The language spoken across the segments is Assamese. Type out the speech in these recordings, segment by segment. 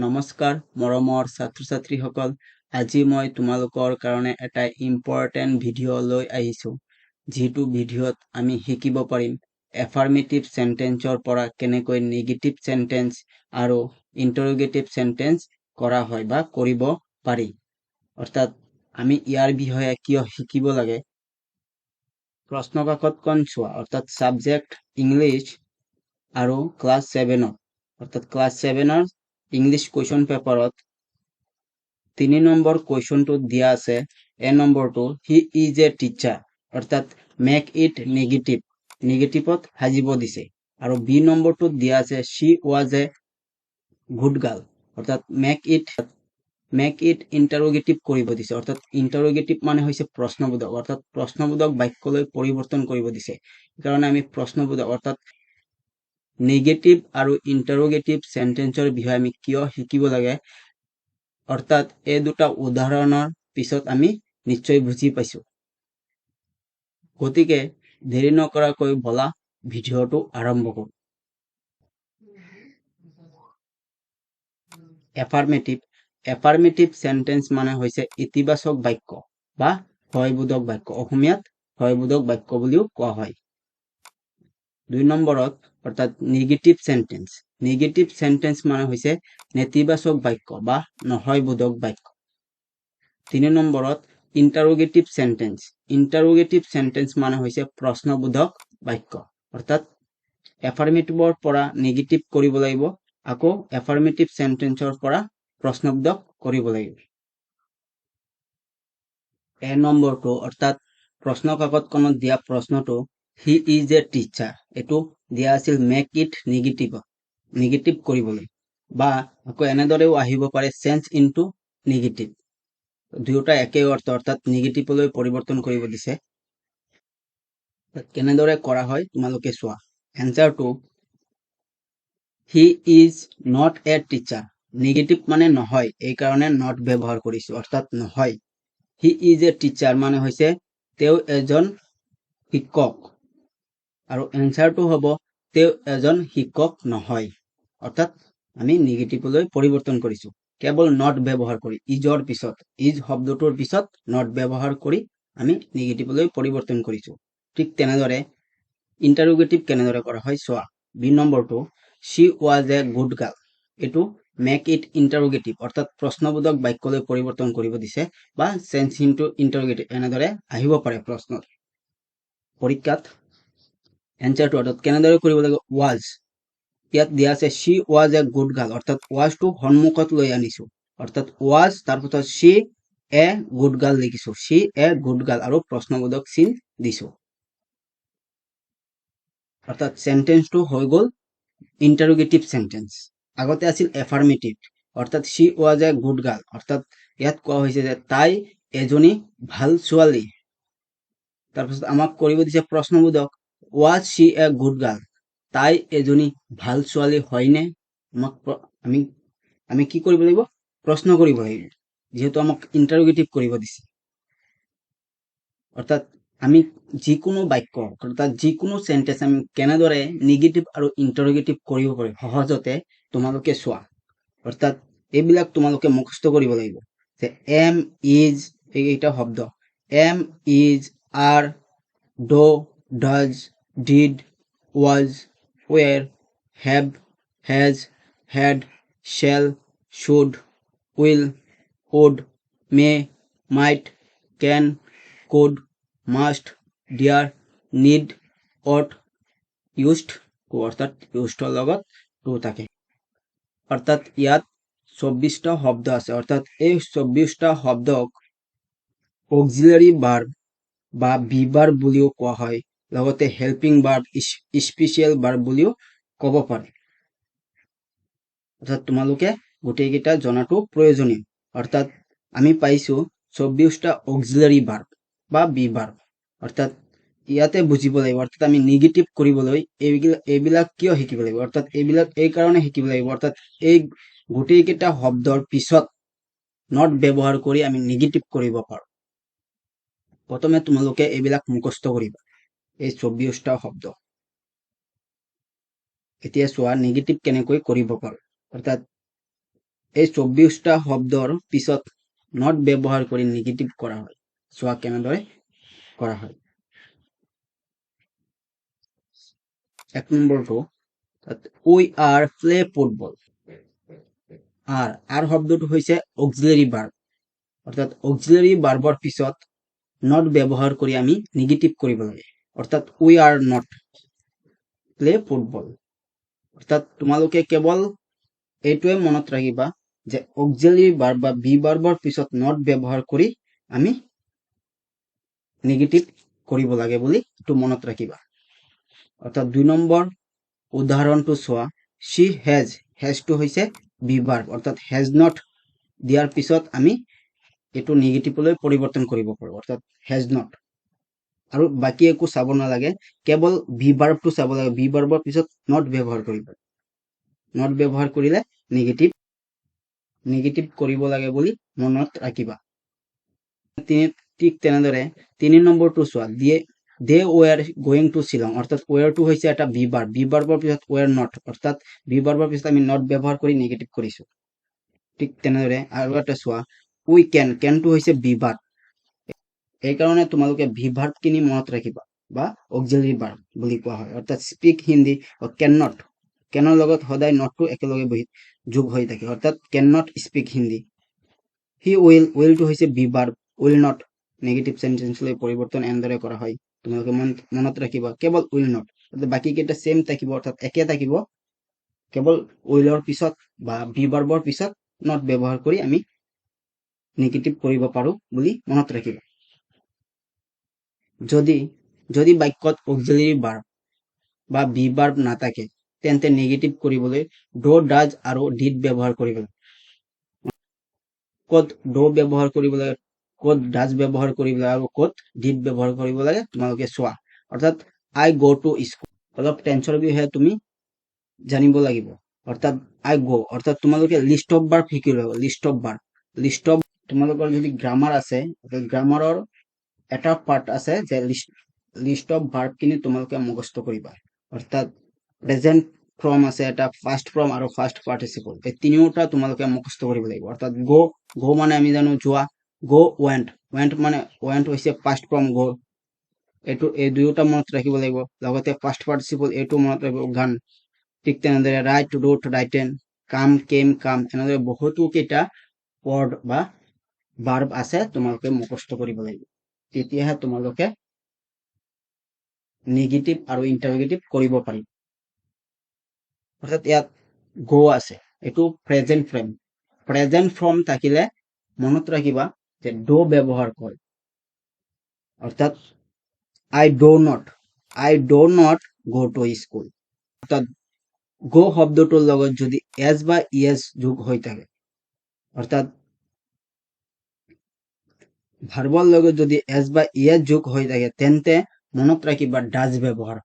নমস্কাৰ মৰমৰ ছাত্ৰ ছাত্ৰীসকল আজি মই তোমালোকৰ কাৰণে এটা ইম্পৰ্টেণ্ট ভিডিঅ' লৈ আহিছোঁ যিটো ভিডিঅ'ত আমি শিকিব পাৰিম এফাৰ্মেটিভ সেন্টেন্সৰ পৰা কেনেকৈ নেগেটিভ সেন্টেন্স আৰু ইন্টাৰোগেটিভ সেন্টেন্স কৰা হয় বা কৰিব পাৰি অৰ্থাৎ আমি ইয়াৰ বিষয়ে কিয় শিকিব লাগে প্ৰশ্ন কাকতখন চোৱা অৰ্থাৎ সাবজেক্ট ইংলিছ আৰু ক্লাছ 7 অৰ্থাৎ ক্লাছ 7 ইংলিছ কুৱেশ্যন পেপাৰত 3 নম্বৰ কুৱেশ্যনটো দিয়া আছে এ নম্বৰটো হি ইজ এ টিচাৰ অৰ্থাৎ মেক ইট নেগেটিভত সাজিব দিছে আৰু বি নম্বৰটো দিয়া আছে she was a good girl অৰ্থাৎ মেক ইট ইন্টাৰোগেটিভ কৰিব দিছে অৰ্থাৎ ইন্টাৰোগেটিভ মানে হৈছে প্ৰশ্নবোধক অৰ্থাৎ প্ৰশ্নবোধক বাক্যলৈ পৰিৱৰ্তন কৰিব দিছে কাৰণ আমি প্ৰশ্নবোধক অৰ্থাৎ নেগেটিভ আৰু ইন্টাৰোগেটিভ সেন্টেন্সৰ বিষয়ে আমি কিয় শিকিব লাগে অৰ্থাৎ এই দুটা উদাহৰণৰ পিছত আমি নিশ্চয় বুজি পাইছো গতিকে দেৰি নকৰাকৈ বলা ভিডিঅ'টো আৰম্ভ কৰো এফাৰ্মেটিভ সেন্টেন্স মানে হৈছে ইতিবাচক বাক্য বা হয়বোধক বাক্য অসমীয়াত হয়বোধক বাক্য বুলিও কোৱা হয় 2 নম্বৰত অৰ্থাৎ নেগেটিভ সেন্টেন্স মানে হৈছে নেতিবাচক বাক্য বা নহয়বোধক বাক্য 3 নম্বৰত ইন্টাৰোগেটিভ সেন্টেন্স মানে হৈছে প্ৰশ্নবোধক বাক্য অৰ্থাৎ এফাৰ্মেটিভৰ পৰা নেগেটিভ কৰিব লাগিব আকৌ এফাৰ্মেটিভ সেন্টেন্সৰ পৰা প্ৰশ্নবোধক কৰিব লাগিব এ নম্বৰটো অৰ্থাৎ প্ৰশ্ন কাকতখনত দিয়া প্ৰশ্নটো হি ইজ এ টিচাৰ এটো দিয়া আছিল মেক ইট নেগেটিভ কৰিবলৈ বা আকৌ এনেদৰেও আহিব পাৰে চেঞ্জ ইনটু নেগেটিভ দুয়োটা একে অৰ্থ অৰ্থাৎ নেগেটিভলৈ পৰিৱৰ্তন কৰিব দিছে কেনেদৰে কৰা হয় তোমালোকে চোৱা এনসাৰটো he is not a teacher negative মানে নহয় এই কাৰণে নট ব্যৱহাৰ কৰিছো অৰ্থাৎ নহয় হি ইজ এ টিচাৰ মানে হৈছে তেওঁ এজন শিক্ষক আৰু এনসাৰটো হ'ব তেওঁ এজন শিক্ষক নহয় অৰ্থাৎ আমি নেগেটিভলৈ পৰিৱৰ্তন কৰিছো কেৱল নট ব্যৱহাৰ কৰি ইজৰ পিছত ইজ শব্দটোৰ পিছত নট ব্যৱহাৰ কৰি আমি নেগেটিভলৈ পৰিৱৰ্তন কৰিছো ঠিক তেনেদৰে ইন্টাৰোগেটিভ কেনেদৰে কৰা হয় চোৱা বি নম্বৰটো she was a good girl এটো মেক ইট ইন্টাৰোগেটিভ অৰ্থাৎ প্ৰশ্নবোধক বাক্যলৈ পৰিৱৰ্তন কৰিব দিছে বা চেঞ্জ ইনটু ইন্টাৰোগেটিভ এনেদৰে আহিব পাৰে প্ৰশ্নত পৰীক্ষাত এনসাৰটো অৰ্থাৎ কেনেদৰে কৰিব লাগিব was ইয়াত দিয়া আছে she was a good girl অৰ্থাৎ was টো সন্মুখত লৈ আনিছো অৰ্থাৎ was তাৰপিছত she a good girl লিখিছো she a good girl আৰু প্ৰশ্নবোধক চিন দিছো অৰ্থাৎ সেন্টেন্সটো হৈ গল ইন্টাৰোগেটিভ সেন্টেন্স আগতে আছিল এফাৰ্মেটিভ অৰ্থাৎ she was a good girl অৰ্থাৎ ইয়াত কোৱা হৈছে যে তাই এজনী ভাল ছোৱালী তাৰপিছত আমাক কৰিব দিছে প্ৰশ্নবোধক was she a good girl তাই এজনী ভাল ছোৱালী হয়নে আমাক আমি কি কৰিব লাগিব প্ৰশ্ন কৰিব লাগিব যেহেতু আমাক ইন্টাৰোগেটিভ কৰিব দিছে অৰ্থাৎ আমি যিকোনো বাক্য অৰ্থাৎ যিকোনো সেন্টেন্স আমি কেনেদৰে নেগেটিভ আৰু ইন্টাৰোগেটিভ কৰিব পাৰি সহজতে তোমালোকে চোৱা অৰ্থাৎ এইবিলাক তোমালোকে মুখস্থ কৰিব লাগিব যে এম ইজ এইটা শব্দ am is are do does did was where have has had shall should will would may might can could must dare need ought used to অর্থাৎ used লগত to থাকে অর্থাৎ ইয়াত 24টা শব্দ আছে অর্থাৎ এই 24টা শব্দক অক্সিলারি ভার্ব বা বি ভার্ব বুলিও কোৱা হয় লগতে হেল্পিং ভাৰ্ব স্পেশাল ভাৰ্ব বুলিও ক'ব পাৰে অৰ্থাৎ তোমালোকে গোটেইকেইটা জনাটো প্ৰয়োজনীয় অৰ্থাৎ আমি পাইছো 24টা অক্সিলাৰি ভাৰ্ব বা বি ভাৰ্ব অৰ্থাৎ ইয়াতে বুজিব লাগিব অৰ্থাৎ আমি নেগেটিভ কৰিবলৈ এইবিলাক কিয় শিকিব লাগিব অৰ্থাৎ এইবিলাক এই কাৰণে শিকিব লাগিব অৰ্থাৎ এই গোটেইকেইটা শব্দৰ পিছত নট ব্যৱহাৰ কৰি আমি নেগেটিভ কৰিব পাৰো প্ৰথমে তোমালোকে এইবিলাক মুখস্থ কৰিবা এই 24টা শব্দ এতিয়া চোৱা নেগেটিভ কেনেকৈ কৰিব পাৰো অৰ্থাৎ এই 24টা শব্দৰ পিছত নট ব্যৱহাৰ কৰি নেগেটিভ কৰা হয় চোৱা কেনেদৰে কৰা হয় 1 নম্বৰটো we are play football R শব্দটো হৈছে অক্সিলাৰি ভাৰ্ব অৰ্থাৎ অক্সিলাৰি ভাৰ্বৰ পিছত নট ব্যৱহাৰ কৰি আমি নেগেটিভ কৰিব লাগে অৰ্থাৎ we are not play football অৰ্থাৎ তোমালোকে কেৱল এইটোৱে মনত ৰাখিবা যে অক্সিলাৰি ভাৰ্ব বা বি ভাৰ্বৰ পিছত নট ব্যৱহাৰ কৰি আমি নেগেটিভ কৰিব লাগে বুলি এইটো মনত ৰাখিবা অৰ্থাৎ 2 নম্বৰ উদাহৰণটো চোৱা she has to হৈছে বি ভাৰ্ব অৰ্থাৎ has not দিয়াৰ পিছত আমি এইটো নেগেটিভলৈ পৰিৱৰ্তন কৰিব পাৰো অৰ্থাৎ has not আৰু বাকি একো চাব নালাগে কেৱল বি ভাৰ্বটো চাব লাগে বি ভাৰ্বৰ পিছত নট ব্যৱহাৰ কৰিব নট ব্যৱহাৰ কৰিলে নেগেটিভ কৰিব লাগে বুলি মনত ৰাখিবা ঠিক তেনেদৰে 3 নম্বৰটো চোৱা দে ওয়াৰ গোয়িং টু শিলং অৰ্থাৎ ওয়াৰটো হৈছে এটা বি ভাৰ্বৰ পিছত ওয়াৰ নট অৰ্থাৎ বি ভাৰ্বৰ পিছত আমি নট ব্যৱহাৰ কৰি নেগেটিভ কৰিছো ঠিক তেনেদৰে আৰু এটা চোৱা উই কেনটো হৈছে বি ভাৰ্ব এই কাৰণে তোমালোকে ভি ভাৰ্ব কিনি মনত ৰাখিবা বা অক্সিলাৰি ভাৰ্ব বুলি কোৱা হয় অৰ্থাৎ স্পিক হিন্দি ক্যান কেনৰ লগত সদায় নটটো একেলগে যোগ হৈ থাকে অৰ্থাৎ can not speak Hindi he উইলটো হৈছে be verb will not negative সেন্টেন্সলৈ পৰিৱৰ্তন এনেদৰে কৰা হয় তোমালোকে মনত ৰাখিবা কেৱল উইল নট বাকি কেইটা সেম থাকিব অৰ্থাৎ একে থাকিব কেৱল উইলৰ পিছত বা বি ভাৰ্বৰ পিছত নট ব্যৱহাৰ কৰি আমি নেগেটিভ কৰিব পাৰো বুলি মনত ৰাখিবা যদি বাক্যত অক্সিলাৰি ভাৰ্ব বা বি ভাৰ্ব নাথাকে তেন্তে নেগেটিভ কৰিবলৈ ডো ডাজ আৰু ডিড ব্যৱহাৰ কৰিব লাগে ক'ত ডো ব্যৱহাৰ কৰিব লাগে ক'ত ডাজ ব্যৱহাৰ কৰিব লাগে আৰু ক'ত ডিড ব্যৱহাৰ কৰিব লাগে তোমালোকে চোৱা অৰ্থাৎ আই গো টু স্কুল অলপ টেন্সৰ বিষয়ে তুমি জানিব লাগিব অৰ্থাৎ আই গো অৰ্থাৎ তোমালোকে লিষ্ট অফ ভাৰ্ব শিকিব লাগিব লিষ্ট অফ তোমালোকৰ যদি গ্ৰামাৰ আছে গ্ৰামাৰৰ এটা পাৰ্ট আছে যে লিষ্ট অফ ভাৰ্ব কিনি তোমালোকে মুখস্থ কৰিবা অৰ্থাৎ প্ৰেজেন্ট ফৰ্ম আছে এটা ফাৰ্স্ট ফৰ্ম আৰু ফাৰ্স্ট পাৰ্টিসিপল এই তিনিওটা তোমালোকে মুখস্থ কৰিব লাগিব অৰ্থাৎ গো মানে আমি জানো যোৱা গো ওয়েন্ট মানে ওয়েন্ট হৈছে ফাৰ্স্ট ফৰ্ম গো এইটো এই দুয়োটা মনত ৰাখিব লাগিব লগতে ফাৰ্স্ট পাৰ্টিসিপল এইটো মনত ৰাখিব গান ঠিক তেনেদৰে ৰাইট ৰোট ৰাইটেন কাম কেম কাম এনেদৰে বহুতো কেইটা ওয়াৰ্ড বা ভাৰ্ব আছে তোমালোকে মুখস্থ কৰিব লাগিব তেতিয়াহে তোমালোকে নেগেটিভ আৰু ইন্টাৰোগেটিভ কৰিব পাৰিবা অৰ্থাৎ ইয়াত গো আছে এইটো প্ৰেজেন্ট ফৰ্ম থাকিলে মনত ৰাখিবা যে ডো ব্যৱহাৰ কৰে অৰ্থাৎ আই ডো নট গো টু স্কুল অৰ্থাৎ গো শব্দটোৰ লগত যদি এজ বা ইয়েস যোগ হৈ থাকে অৰ্থাৎ ভাৰ্বৰ লগত যদি এজ বা ইয়েস যোগ হৈ থাকে তেন্তে মনত ৰাখিবা ডাজ ব্যৱহাৰ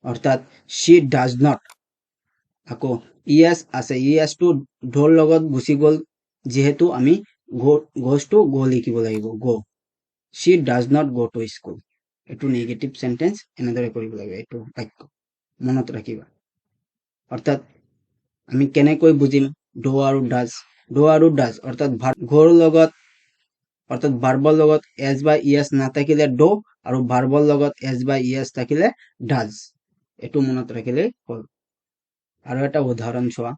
অৰ্থাৎ she does not আকৌ ইয়েস আছে ইয়েসটো ডোৰ লগত গুচি গ'ল যেহেতু আমি goes to go লিখিব লাগিব go she does not go to school এইটো নেগেটিভ সেন্টেন্স এনেদৰে কৰিব লাগিব এইটো বাক্য মনত ৰাখিবা অৰ্থাৎ আমি কেনেকৈ বুজিম ডো আৰু ডাজ অৰ্থাৎ ঘৰ লগত অৰ্থাৎ ভাৰ্বৰ লগত এজ বা ইয়েস নাথাকিলে ডো আৰু ভাৰ্বৰ লগত এজ বা ইয়েস থাকিলে ডাজ এইটো মনত ৰাখিলে হ'ল আৰু এটা উদাহৰণ চোৱা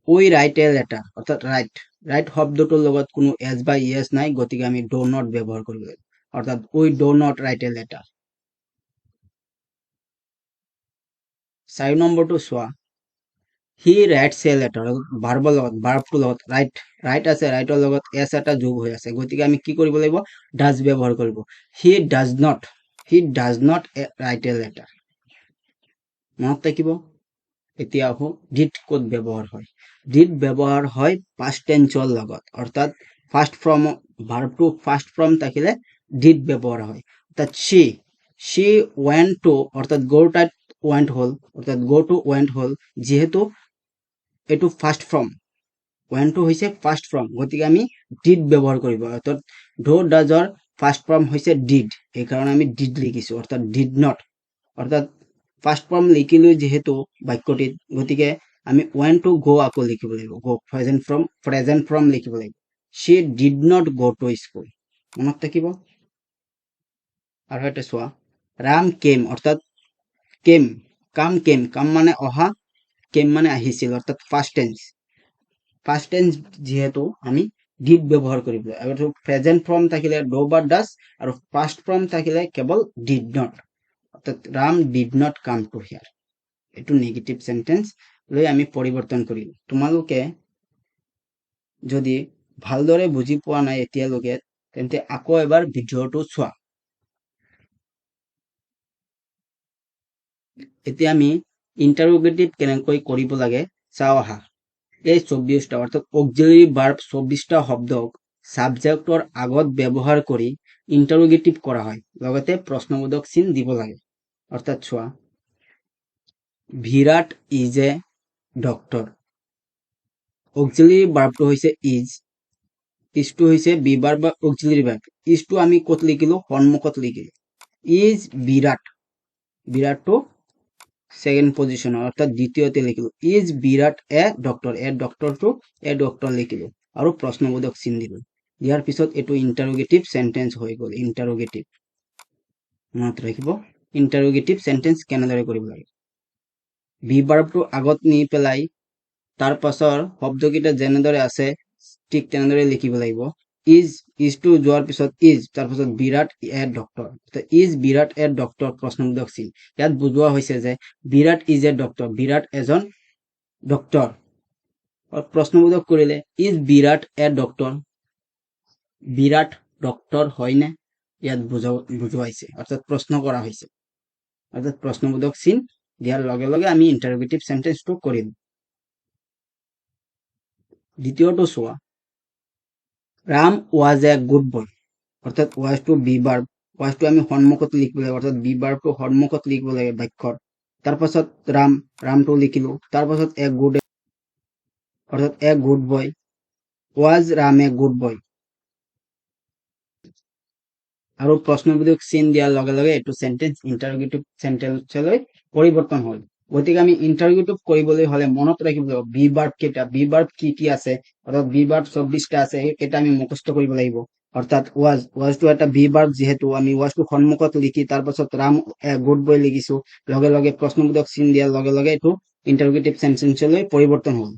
উই ৰাইট এ লেটাৰ অৰ্থাৎ ৰাইট শব্দটোৰ লগত কোনো এজ বা ইয়েস নাই গতিকে আমি ডো নট ব্যৱহাৰ কৰিব লাগিব অৰ্থাৎ উই ডো নট ৰাইট এ লেটাৰ 4 নম্বৰটো চোৱা হি ৰাইটস এ লেটাৰ ভাৰ্বৰ লগত ভাৰ্বটোৰ লগত ৰাইট আছে ৰাইটৰ লগত এছ এটা যোগ হৈ আছে গতিকে আমি কি কৰিব লাগিব ডাজ ব্যৱহাৰ কৰিব he does not right a letter মনত থাকিব এতিয়া আহো ডিড ক'ত ব্যৱহাৰ হয় ডিড ব্যৱহাৰ হয় পাস্ট টেন্সৰ লগত অৰ্থাৎ ফাৰ্স্ট ফৰ্ম ভাৰ্বটো ফাৰ্স্ট ফৰ্ম থাকিলে ডিড ব্যৱহাৰ হয় অৰ্থাৎ she went to অৰ্থাৎ go তাত went হল অৰ্থাৎ go to went হল যেহেতু এইটো ফাৰ্স্ট ফৰ্ম went to হৈছে ফাৰ্স্ট ফৰ্ম গতিকে আমি ডিড ব্যৱহাৰ কৰিব অৰ্থাৎ ডো ডাজৰ ফাৰ্স্ট ফৰ্ম হৈছে ডিড এই কাৰণে আমি ডিড লিখিছো অৰ্থাৎ ডিড নট অৰ্থাৎ ফার্স্ট ফর্ম লিখিলো যেহেতু বাক্যটিত গতিকে আমি went to go আকৌ লিখিব লাগিব go present from লিখিব লাগিব she did not go to school মনত থাকিব আৰু এটা চোৱা ৰাম came অৰ্থাৎ কাম মানে অহা came মানে আহিছিল অৰ্থাৎ ফাৰ্ষ্ট টেন্স যেহেতু আমি did ব্যৱহাৰ কৰিব আৰু প্ৰেজেন্ট ফৰ্ম থাকিলে do বা does আৰু পাষ্ট ফৰ্ম থাকিলে কেৱল did not অৰ্থাৎ Ram did not come to here এটো নেগেটিভ সেন্টেন্স লৈ আমি পৰিৱৰ্তন কৰিম তোমালোকে যদি ভালদৰে বুজি পোৱা নাই এতিয়ালৈকে তেন্তে আকৌ এবাৰ ভিডিওটো চোৱা এতিয়া আমি ইন্টাৰোগেটিভ কেনেকৈ কৰিব লাগে চাও আহা এই 24টা অৰ্থাৎ অক্সিলাৰি ভাৰ্ব 24টা শব্দক সাবজেক্টৰ আগত ব্যৱহাৰ কৰি ইন্টাৰোগেটিভ কৰা হয় লগতে প্ৰশ্নবোধক চিন দিব লাগে অৰ্থাৎ চোৱা বিৰাট ইজ এ ডক্টৰ অক্সিলাৰি ভাৰ্বটো হৈছে ইজটো হৈছে বি ভাৰ্ব বা অক্সিলাৰি ভাৰ্ব ইজটো আমি কত লিখিলো সন্মুখত লিখিলো ইজ বিৰাটটো সেকেন্ড পজিশন অৰ্থাৎ দ্বিতীয়তে লিখিলো ইজ বিৰাট এ ডক্টৰ লিখিলো আৰু প্ৰশ্নবোধক চিন দিলো ইয়াৰ পিছত এটো ইন্টাৰোগেটিভ সেন্টেন্স হৈ গল ইন্টাৰোগেটিভ মনত ৰাখিব ইন্টাৰোগেটিভ সেন্টেন্স কেনেদৰে কৰিব লাগে বি ভাৰ্বটো আগত নি পেলাই তাৰ পাছৰ শব্দকিটা যেনেদৰে আছে ঠিক তেনেদৰে লিখিব লাগিব ইজ টু যোৱাৰ পিছত ইজ তাৰ পাছত Virat a doctor is Virat a doctor প্ৰশ্নবোধক চিন ইয়াত বুজোৱা হৈছে যে বিৰাট ইজ এ ডক্টৰ বিৰাট এজন ডক্টৰ প্ৰশ্নবোধক কৰিলে is Virat a doctor Virat doctor হয়নে ইয়াত বুজোৱাইছে অৰ্থাৎ প্ৰশ্ন কৰা হৈছে অৰ্থাৎ প্ৰশ্নবোধক চিন দিয়াৰ লগে লগে আমি ইন্টাৰোগেটিভ সেন্টেন্সটো কৰিম দ্বিতীয়টো চোৱা Ram was a good boy অর্থাৎ was to be verb was to আমি সন্মুখত লিখিব লাগে অর্থাৎ be verb to সন্মুখত লিখিব লাগে বাক্যৰ তাৰ পাছত ৰামটো লিখিলো তাৰ পাছত a good অৰ্থাৎ a good boy was ram a good boy আৰু প্ৰশ্নবোধক চিন দিয়াৰ লগে লগে এটো সেন্টেন্স ইন্টাৰোগেটিভ সেন্টেন্সলৈ পৰিৱৰ্তন হ'ল গতিকে আমি ইন্টাৰোগেটিভ কৰিবলৈ হলে মনত ৰাখিব লাগিব বি ভাৰ্ব কি আছে অৰ্থাৎ বি ভাৰ্ব 24টা আছে এটা আমি মুখস্থ কৰিব লাগিব অৰ্থাৎ was to এটা বি ভাৰ্ব যেহেতু আমি was to সন্মুখত লিখি তাৰ পাছত ৰাম এ গুড বয় লিখিছো লগে লগে প্ৰশ্নবোধক চিন দিয়াৰ লগে লগে এটো ইন্টাৰোগেটিভ সেন্টেন্সলৈ পৰিৱৰ্তন হ'ল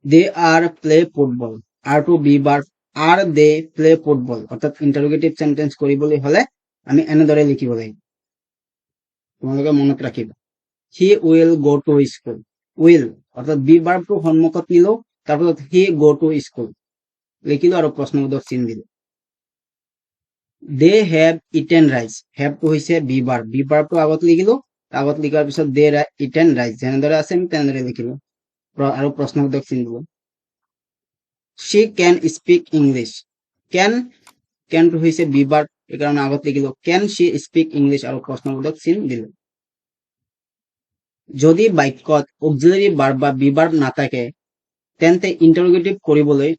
they are play football are to be verb are they play football অর্থাৎ ইন্টাৰোগেটিভ সেন্টেন্স কৰিবলৈ হলে আমি এনেদৰে লিখিব লাগিব তোমালোকে মনত ৰাখিবা he will go to school will অৰ্থাৎ বি ভাৰ্বটো সন্মুখত নিলো তাৰপিছত he go to school লিখিলো আৰু প্ৰশ্নবোধক চিন দিলো they have eaten rice have টো হৈছে বি ভাৰ্বটো আগত লিখিলো আগত লিখাৰ পিছত they eaten rice যেনেদৰে আছে আমি তেনেদৰে লিখিলো আৰু প্ৰশ্নবোধক চিন দিলো she can speak english can টো হৈছে বি ভাৰ্ব এই কাৰণে আগত লিখিলো can she speak english আৰু প্ৰশ্নবোধক চিন দিলো যদি বাক্যত অক্সিলাৰি ভাৰ্ব বা বি ভাৰ্ব নাথাকে তেন্তে ইন্টাৰোগেটিভ কৰিবলৈ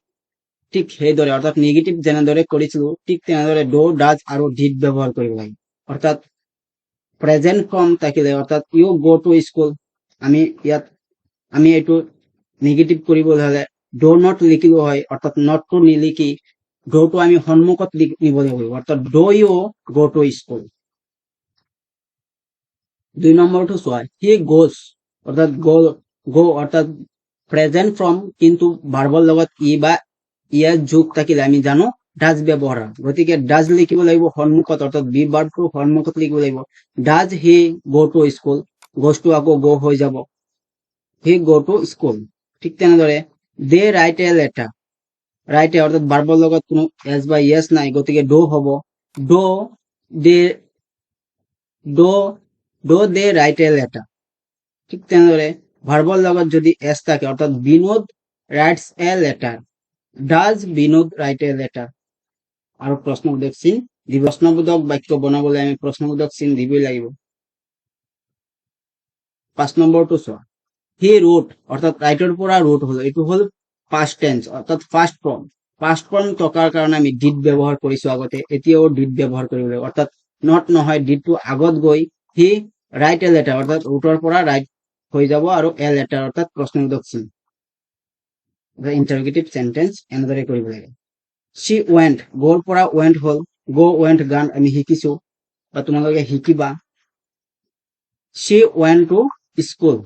ঠিক সেইদৰে অৰ্থাৎ নেগেটিভ যেনেদৰে কৰিছিলো ঠিক তেনেদৰে ডো ডাজ আৰু ডিড ব্যৱহাৰ কৰিব লাগে অৰ্থাৎ প্ৰেজেন্ট ফৰ্ম থাকিলে অৰ্থাৎ ইউ গো টু স্কুল আমি এইটো নেগেটিভ কৰিবলৈ হলে ডো নট লিখিলো হয় অৰ্থাৎ নট টু নিলিখি ডোটো আমি সন্মুখত নিব লাগিব অৰ্থাৎ ডো ইউ গো টু স্কুল 2 নম্বৰটো চোৱা হি গোজ অৰ্থাৎ গো অৰ্থাৎ প্ৰেজেন্ট ফৰ্ম কিন্তু ভাৰ্বৰ লগত ই বা ইয়াৰ যোগ থাকিলে আমি জানো ডাজ ব্যৱহাৰ গতিকে ডাজ লিখিব লাগিব সন্মুখত অৰ্থাৎ বি ভাৰ্বটো সন্মুখত লিখিব লাগিব does he go to school গোজটো আকৌ গো হৈ যাব হি গো টু স্কুল ঠিক তেনেদৰে দে ৰাইট এ লেটাৰ ৰাইট এ অৰ্থাৎ ভাৰ্বৰ লগত কোনো এছ বা ইয়েছ নাই গতিকে ডো হ'ব ডো দে ৰাইট এ লেটাৰ ঠিক তেনেদৰে ভাৰ্বৰ লগত যদি এছ থাকে অৰ্থাৎ Binod writes a letter does Binod write a letter আৰু প্ৰশ্নবোধক চিন প্ৰশ্নবোধক বাক্য বনাবলৈ আমি প্ৰশ্নবোধক চিন দিবই লাগিব 5 নম্বৰটো চোৱা হি ৰোট অৰ্থাৎ ৰাইটৰ পৰা ৰোট হল এইটো হল পাষ্ট টেন্স অৰ্থাৎ ফাৰ্ষ্ট ফৰ্ম থকাৰ কাৰণে আমি ডিড ব্যৱহাৰ কৰিছো আগতে এতিয়াও ডিড ব্যৱহাৰ কৰিব লাগিব অৰ্থাৎ নট নহয় ডিডটো আগত গৈ হি ৰাইট এ লেটাৰ অৰ্থাৎ ৰুটৰ পৰা ৰাইট হৈ যাব আৰু এ লেটাৰ অৰ্থাৎ প্ৰশ্নবোধক চিন ইণ্টাৰগেটিভ চেন্টেন্স এনেদৰে কৰিব লাগে she went গোৰ পৰা went হল go went গান আমি শিকিছো বা তোমালোকে শিকিবা she went to school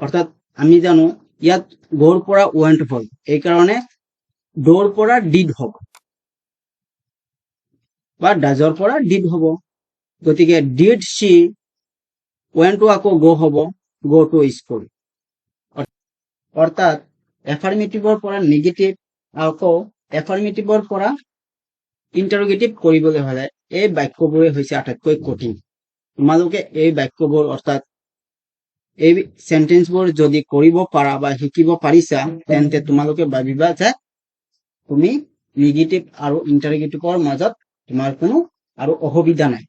অৰ্থাৎ আমি জানো ইয়াত গোৰ পৰা went হল এই কাৰণে ডোৰ পৰা did হ'ব বা ডাজৰ পৰা did হ'ব গতিকে did she went to আকৌ go হ'ব go to school অৰ্থাৎ এফাৰ্মেটিভৰ পৰা নেগেটিভ আকৌ এফাৰ্মেটিভৰ পৰা ইণ্টাৰোগেটিভ কৰিবলৈ হলে এই বাক্যবোৰে হৈছে আটাইতকৈ কঠিন তোমালোকে এই বাক্যবোৰ অৰ্থাৎ এই সেন্টেন্সবোৰ যদি কৰিব পাৰা বা শিকিব পাৰিছা তেন্তে তোমালোকে ভাবিবা যে তুমি নেগেটিভ আৰু ইণ্টাৰোগেটিভৰ মাজত তোমাৰ কোনো আৰু অসুবিধা নাই